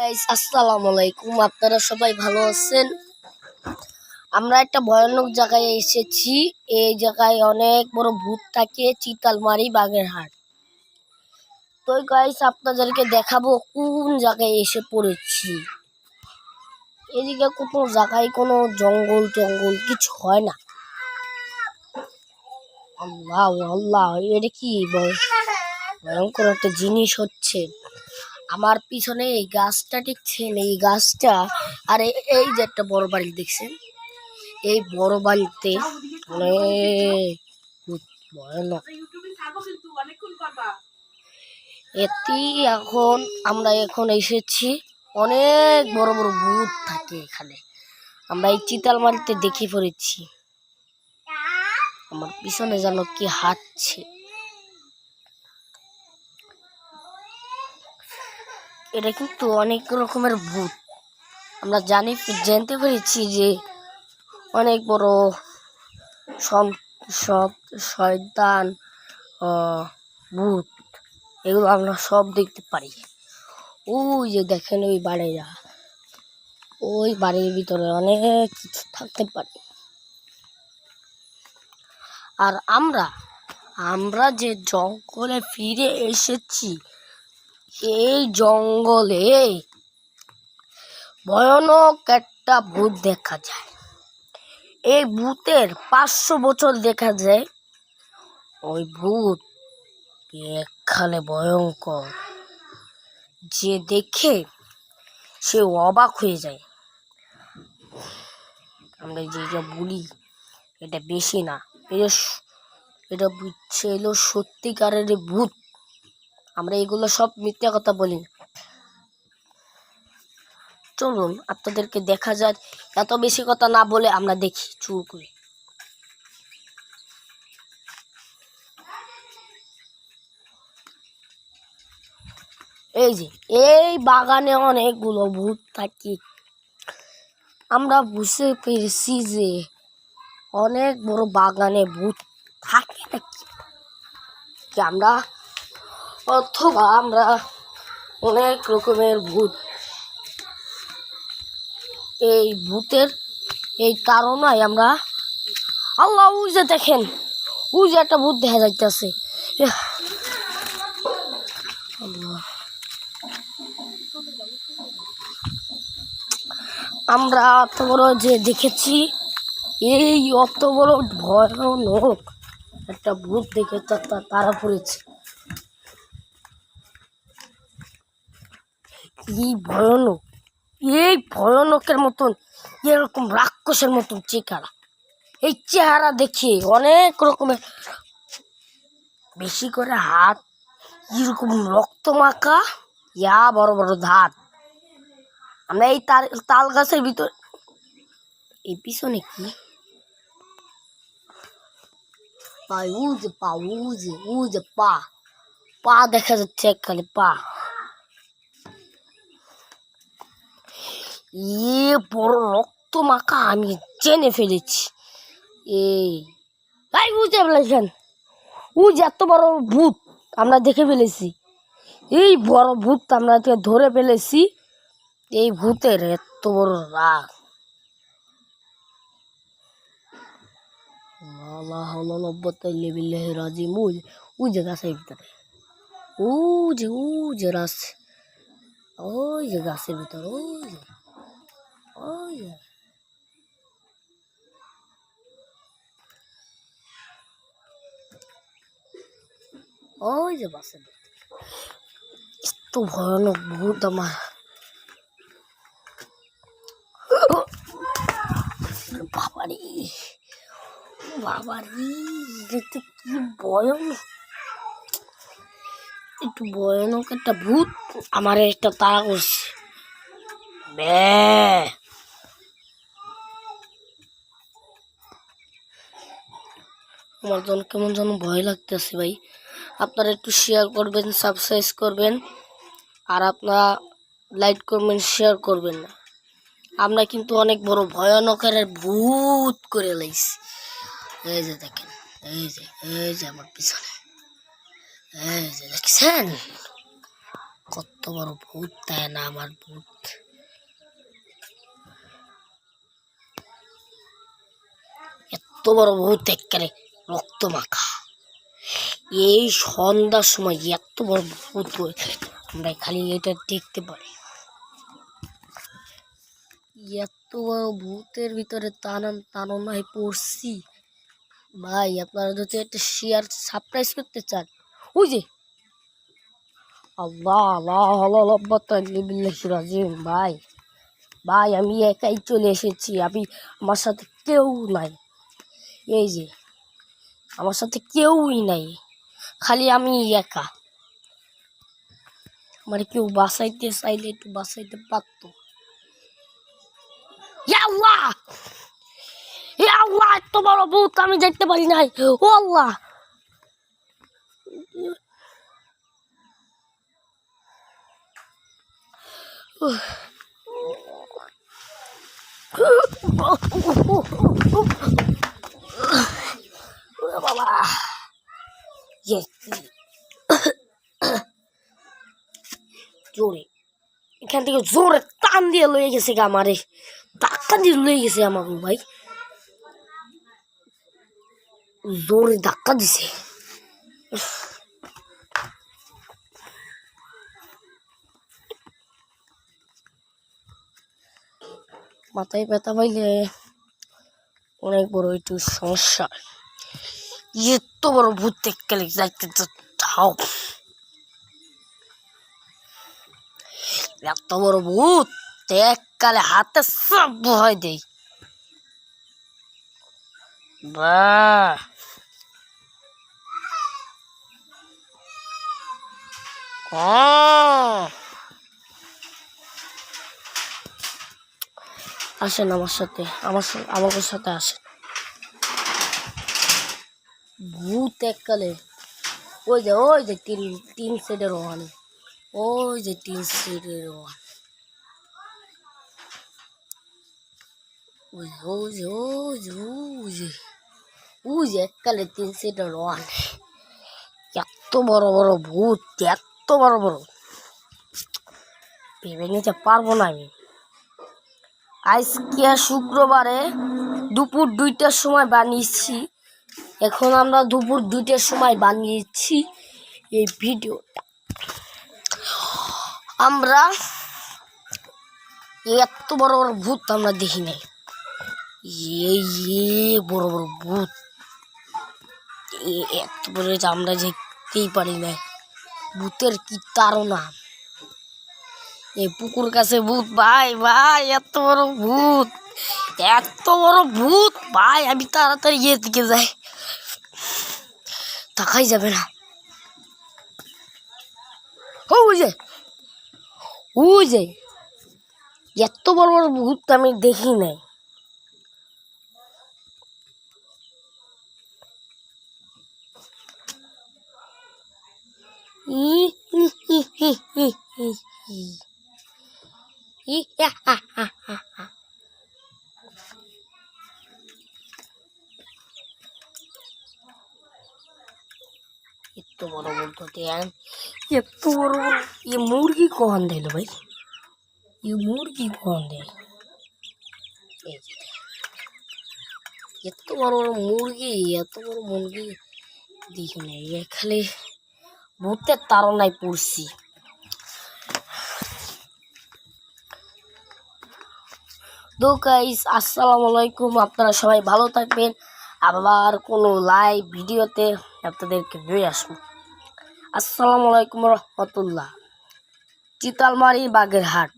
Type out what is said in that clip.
Guys আসসালামু আলাইকুম। আপনারা সবাই ভালো আছেন? আমরা একটা ভয়ানক জায়গায় এসেছি। এই জায়গায় অনেক বড় ভূত থাকে, চিতালমারি বাগেরহাট। তো গাইস আপনাদেরকে দেখাবো কোন জায়গায় এসে পড়েছি। এদিকে কোনো জায়গায় কোনো জঙ্গল টঙ্গল কিছু হয় না। আল্লাহ আল্লাহ, এটা কি ভয়ঙ্কর একটা জিনিস হচ্ছে। আমার পিছনে এই গাছটা দেখছেন, এই গাছটা আর এই যে একটা বড় বাড়ি দেখছেন, এই বড় বাড়িতে অনেক ভয়ানক। আমরা এখন এসেছি, অনেক বড় বড় ভূত থাকে এখানে। আমরা এই চিতালমারিতে দেখে পড়েছি। আমার পিছনে যেন কি হাঁটছে। এটা কিন্তু অনেক রকমের ভূত। আমরা জানতে পেরেছি যে অনেক বড় শয়তান, ভূত, এগুলো আমরা সব দেখতে পারি। ওই যে দেখেন ওই বাড়িটা, ওই বাড়ির ভিতরে অনেক কিছু থাকতে পারে। আর আমরা যে জঙ্গলে ফিরে এসেছি, এই জঙ্গলে ভয়ানক একটা ভূত দেখা যায়। এই ভূতের 500 বছর দেখা যায়। ওই ভূত এখানে ভয়ঙ্কর, যে দেখে সে অবাক হয়ে যায়। আমরা যেটা বলি এটা বেশি না, এটা বুঝছে এলো সত্যিকারের ভূত। আমরা এগুলো সব মিথ্যা কথা বলি না। চলুন আপনাদেরকে দেখা যায়। এত বেশি কথা না বলে আমরা দেখি চুর করে। এই যে এই বাগানে অনেকগুলো ভূত থাকে। আমরা বুঝতে পেরেছি যে অনেক বড় বাগানে ভূত থাকে নাকি, আমরা অথবা আমরা অনেক রকমের ভূত। এই ভূতের এই কারণে আমরা আল্লাহ, ওই যে দেখেন, ওই যে একটা ভূত দেখা যাইতেছে। আমরা অত বড় যে দেখেছি, এই অত বড় ভয়ানক একটা ভূত দেখে তারা পড়েছে। এই ভয়ানক, এই ভয়ানকের মতন এরকম রাক্ষসের মতন চেহারা। এই চেহারা দেখে অনেক রকমের, বেশি করে হাত, এরকম রক্ত মাখা, বড় বড় দাঁত। আমরা এই তাল গাছের ভিতর, এই পিছনে কি পা দেখা যাচ্ছে, একখানে পা। বড় রক্ত মাখা, আমি চেনে ফেলেছি। বুঝতে পেরেছেন, যে এত বড় ভূত আমরা দেখে ফেলেছি। এই বড় ভূত আমরা ধরে ফেলেছি। এই ভূতের এত বড় রাগ। ওই যে গাছের ভিতরে, ওই যে গাছের ভিতরে, ওই যে গাছের ভিতরে এত ভয়ানক ভূত। আমার বাবারি দেখতে কি ভয়ানক, একটু ভয়ানক একটা ভূত আমার একটা তাড়া করছে। আমার জন্য কেমন যেন ভয় লাগতেছে ভাই। আপনারা একটু শেয়ার করবেন, সাবস্ক্রাইব করবেন, আর আপনারা লাইক করবেন, শেয়ার করবেন না। আমরা কিন্তু অনেক বড় ভয়ানকের ভূত করে লাইছি। এই যে দেখেন, এই যে আমার পিছনে, এই যে দেখছেন, কত বড় ভূত, তাই না আমার ভূত। এত বড় ভূত, একেবারে রক্ত মাখা। এই সন্ধ্যার সময় এত বড় ভূত আমরা খালি এটা দেখতে পারি। এত বড় ভূতের ভিতরে টানো নাই পড়ছি ভাই। আপনারা যদি একটা শেয়ার সারপ্রাইজ করতে চান, ওই যে আল্লাহ আল্লাহ আল্লাহ রাজিম ভাই। ভাই আমি একাই চলে এসেছি, আমার সাথে কেউ নাই। এই যে আমার সাথে কেউই নাই, খালি আমি একা। আমার কেউ বাঁচাইতে চাইলে একটু বাঁচাইতে পারতো। আল্লাহ আল্লাহ, এত বড় ভূত আমি দেখতে পারি নাই। ও আল্লাহ, বাবা জোরে এখান থেকে জোরে টান দিয়ে লয়ে গেছে গা, আমারে ধাক্কা দিয়ে লয়ে গেছে আমাকে ভাই, জোরে ধাক্কা দিছে। মাথায় ব্যথা পাইলে অনেক বড় একটু সমস্যা। এত বড় ভূত দেখতে যাইতে চাও, এত বড় ভূত এককালে হাতে সব ভয় দেই। বাহ, আসেন আমার সাথে, আমার সাথে আসেন। ভূত এককালে ওই যে তিন সাইডের ওয়ান, ওই যে তিন সাইডের ওয়ান, ওই যে এককালে তিন সাইডের ওয়ান। এত বড় বড় ভূত, এত বড় বড় ভেবে নিতে পারবো না আমি। আজকে শুক্রবারে দুপুর 2টার সময় বানিয়েছি। এখন আমরা দুপুর 2টার সময় বানিয়েছি এই ভিডিওটা। আমরা এত বড় বড় ভূত আমরা দেখি নাই। বড় বড় ভূত এত বড় আমরা দেখতেই পারি না। ভূতের কি তাড়না, এই পুকুর কাছে ভূত ভাই, এত বড় ভূত, এত বড় ভূত ভাই। আমি তাড়াতাড়ি দিকে যাই, তাকাই যাবে না। ওই যে এত বড় বড় ভূত আমি দেখি নাই। এত বড় বলতো এত বড় মুরগি কখন দিল ভাই, মুরগি কখন দেয়? এত বড় বড় মুরগি, এত বড় মুরগি দেখি নাই। খালি ভূতের তাড়নায় পড়ছি। তো গাইস, আসসালামু আলাইকুম। আপনারা সবাই ভালো থাকবেন। আবার কোনো লাইভ ভিডিওতে আপনাদেরকে নিয়ে আসবো। আসসালামু আলাইকুম রহমতুল্লাহ। চিতালমারি বাগেরহাট।